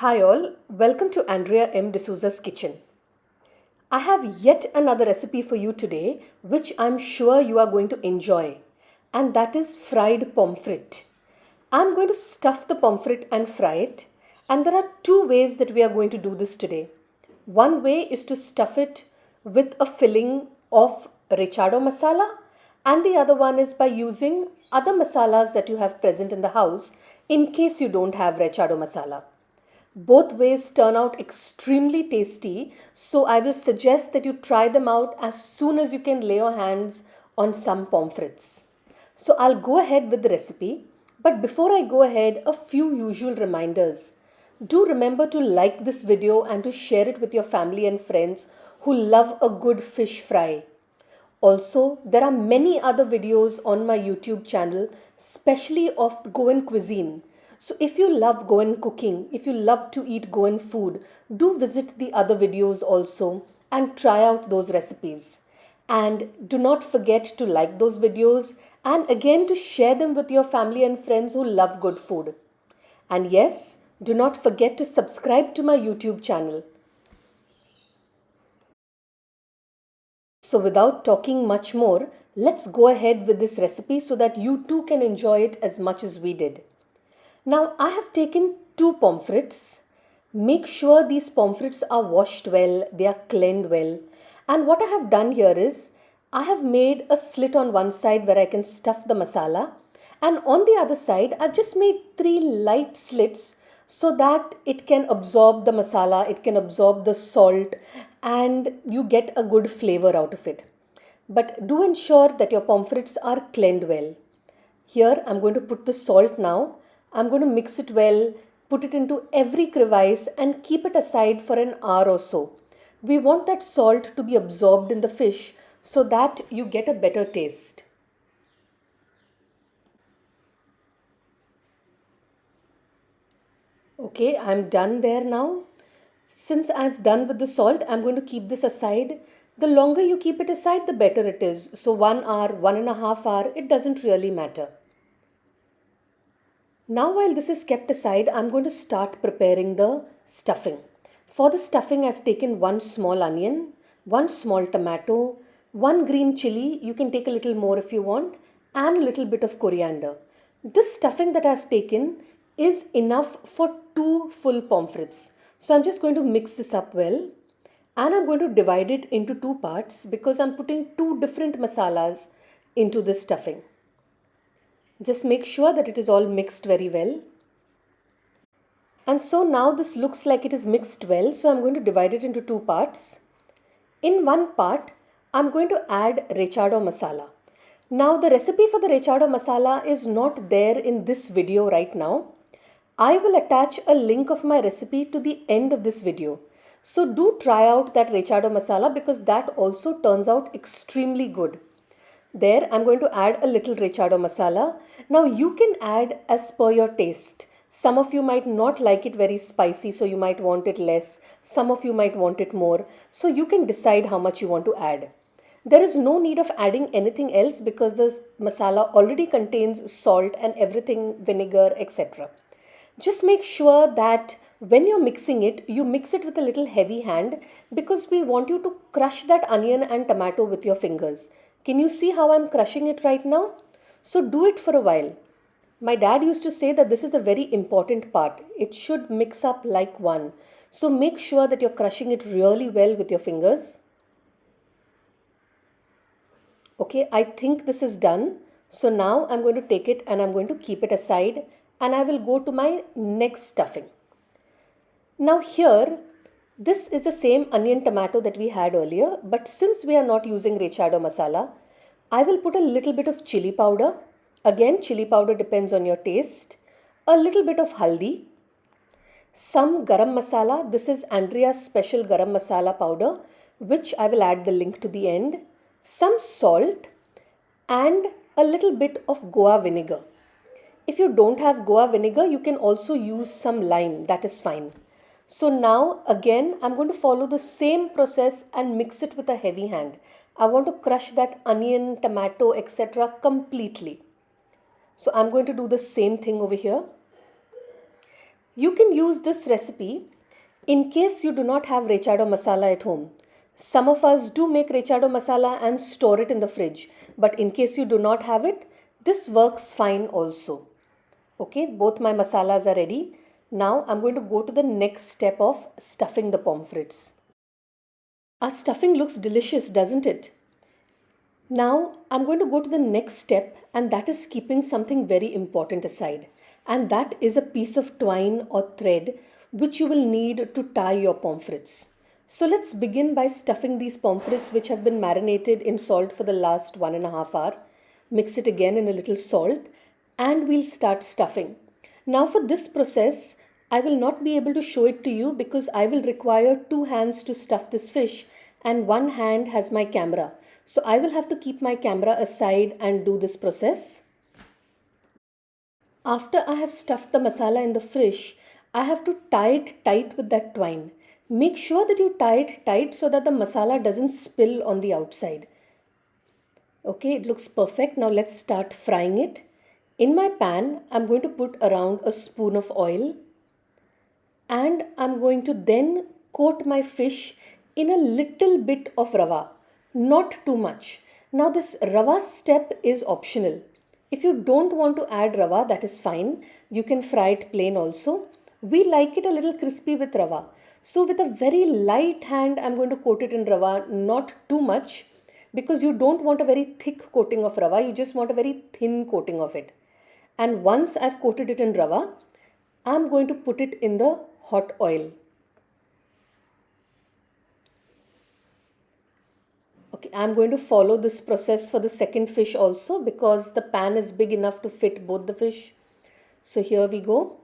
Hi all, welcome to Andrea M. DSouza's kitchen. I have yet another recipe for you today which I'm sure you are going to enjoy, and that is fried pomfret. I'm going to stuff the pomfret and fry it, and there are two ways that we are going to do this today. One way is to stuff it with a filling of rechado masala, and the other one is by using other masalas that you have present in the house in case you don't have rechado masala. Both ways turn out extremely tasty, so I will suggest that you try them out as soon as you can lay your hands on some pomfrets. So I'll go ahead with the recipe, but before I go ahead, a few usual reminders. Do remember to like this video and to share it with your family and friends who love a good fish fry. Also, there are many other videos on my YouTube channel, especially of Goan cuisine. So if you love Goan cooking, if you love to eat Goan food, do visit the other videos also and try out those recipes. And do not forget to like those videos and again to share them with your family and friends who love good food. And yes, do not forget to subscribe to my YouTube channel. So without talking much more, let's go ahead with this recipe so that you too can enjoy it as much as we did. Now I have taken two pomfrets. Make sure these pomfrets are washed well, they are cleaned well. And what I have done here is, I have made a slit on one side where I can stuff the masala. And on the other side, I've just made three light slits so that it can absorb the masala, it can absorb the salt, and you get a good flavor out of it. But do ensure that your pomfrets are cleaned well. Here I'm going to put the salt now. I'm going to mix it well, put it into every crevice and keep it aside for an hour or so. We want that salt to be absorbed in the fish so that you get a better taste. Okay, I'm done there now. Since I've done with the salt, I'm going to keep this aside. The longer you keep it aside, the better it is. So 1 hour, 1.5 hours, it doesn't really matter. Now while this is kept aside, I'm going to start preparing the stuffing. For the stuffing, I've taken one small onion, one small tomato, one green chili, you can take a little more if you want, and a little bit of coriander. This stuffing that I've taken is enough for two full pomfrets. So I'm just going to mix this up well, and I'm going to divide it into two parts because I'm putting two different masalas into this stuffing. Just make sure that it is all mixed very well. And so now this looks like it is mixed well. So I'm going to divide it into two parts. In one part, I'm going to add rechado masala. Now the recipe for the rechado masala is not there in this video right now. I will attach a link of my recipe to the end of this video. So do try out that rechado masala because that also turns out extremely good. There I'm going to add a little rechado masala. Now you can add as per your taste. Some of you might not like it very spicy, so you might want it less. Some of you might want it more. So you can decide how much you want to add. There is no need of adding anything else because the masala already contains salt and everything, vinegar, etc. Just make sure that when you're mixing it, you mix it with a little heavy hand because we want you to crush that onion and tomato with your fingers. Can you see how I'm crushing it right now? So do it for a while. My dad used to say that this is a very important part. It should mix up like one. So make sure that you're crushing it really well with your fingers. Okay, I think this is done. So now I'm going to take it and I'm going to keep it aside and I will go to my next stuffing. Now here, this is the same onion tomato that we had earlier, but since we are not using rechado masala, I will put a little bit of chili powder. Again, chili powder depends on your taste. A little bit of haldi. Some garam masala. This is Andrea's special garam masala powder, which I will add the link to the end. Some salt and a little bit of Goa vinegar. If you don't have Goa vinegar, you can also use some lime. That is fine. So now again, I'm going to follow the same process and mix it with a heavy hand. I want to crush that onion, tomato, etc. completely. So I'm going to do the same thing over here. You can use this recipe in case you do not have rechado masala at home. Some of us do make rechado masala and store it in the fridge, but in case you do not have it, this works fine also. Okay, both my masalas are ready. Now I'm going to go to the next step of stuffing the pomfrets. Our stuffing looks delicious, doesn't it? Now I'm going to go to the next step, and that is keeping something very important aside. And that is a piece of twine or thread which you will need to tie your pomfrets. So let's begin by stuffing these pomfrets which have been marinated in salt for the last 1.5 hours. Mix it again in a little salt and we'll start stuffing. Now for this process, I will not be able to show it to you because I will require 2 hands to stuff this fish and 1 hand has my camera. So I will have to keep my camera aside and do this process. After I have stuffed the masala in the fish, I have to tie it tight with that twine. Make sure that you tie it tight so that the masala doesn't spill on the outside. Okay, it looks perfect. Now let's start frying it. In my pan, I'm going to put around a spoon of oil and I'm going to then coat my fish in a little bit of rava, not too much. Now this rava step is optional. If you don't want to add rava, that is fine. You can fry it plain also. We like it a little crispy with rava. So with a very light hand, I'm going to coat it in rava, not too much, because you don't want a very thick coating of rava. You just want a very thin coating of it. And once I've coated it in rava, I'm going to put it in the hot oil. Okay, I'm going to follow this process for the second fish also because the pan is big enough to fit both the fish. So here we go.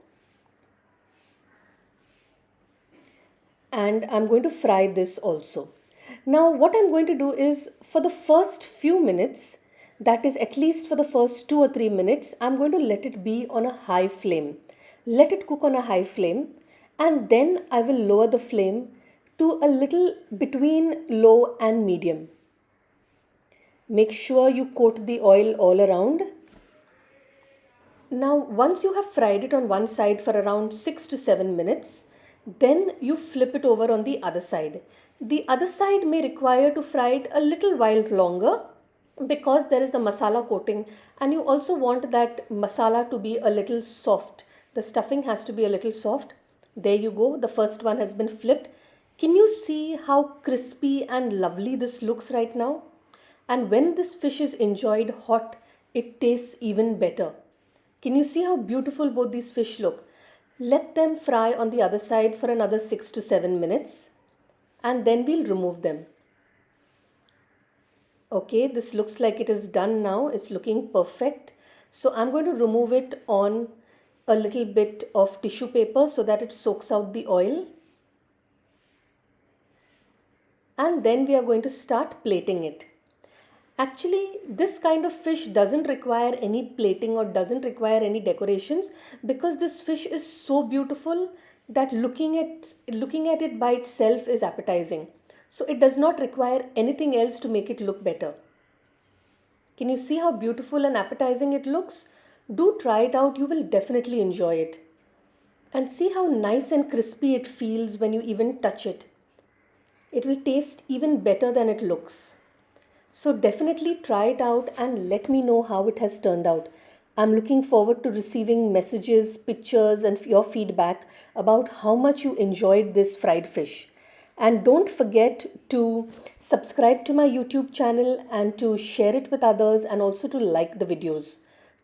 And I'm going to fry this also. Now what I'm going to do is for the first few minutes, that is at least for the first 2 or 3 minutes, I'm going to let it be on a high flame. Let it cook on a high flame and then I will lower the flame to a little between low and medium. Make sure you coat the oil all around. Now once you have fried it on one side for around 6 to 7 minutes, then you flip it over on the other side. The other side may require to fry it a little while longer because there is the masala coating and you also want that masala to be a little soft. The stuffing has to be a little soft. There you go, the first one has been flipped. Can you see how crispy and lovely this looks right now? And when this fish is enjoyed hot, it tastes even better. Can you see how beautiful both these fish look? Let them fry on the other side for another 6 to 7 minutes and then we'll remove them. Okay, this looks like it is done now. It's looking perfect. So I'm going to remove it on a little bit of tissue paper so that it soaks out the oil. And then we are going to start plating it. Actually, this kind of fish doesn't require any plating or doesn't require any decorations because this fish is so beautiful that looking at it by itself is appetizing. So it does not require anything else to make it look better. Can you see how beautiful and appetizing it looks? Do try it out, you will definitely enjoy it. And see how nice and crispy it feels when you even touch it. It will taste even better than it looks. So definitely try it out and let me know how it has turned out. I'm looking forward to receiving messages, pictures and your feedback about how much you enjoyed this fried fish. And don't forget to subscribe to my YouTube channel and to share it with others and also to like the videos.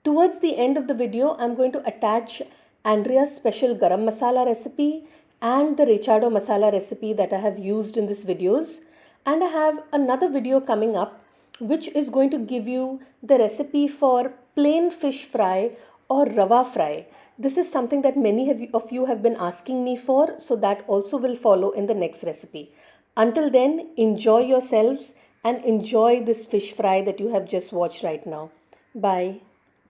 Towards the end of the video, I'm going to attach Andrea's special garam masala recipe and the rechado masala recipe that I have used in this videos. And I have another video coming up which is going to give you the recipe for plain fish fry or rava fry. This is something that many of you have been asking me for, so that also will follow in the next recipe. Until then, enjoy yourselves and enjoy this fish fry that you have just watched right now. Bye.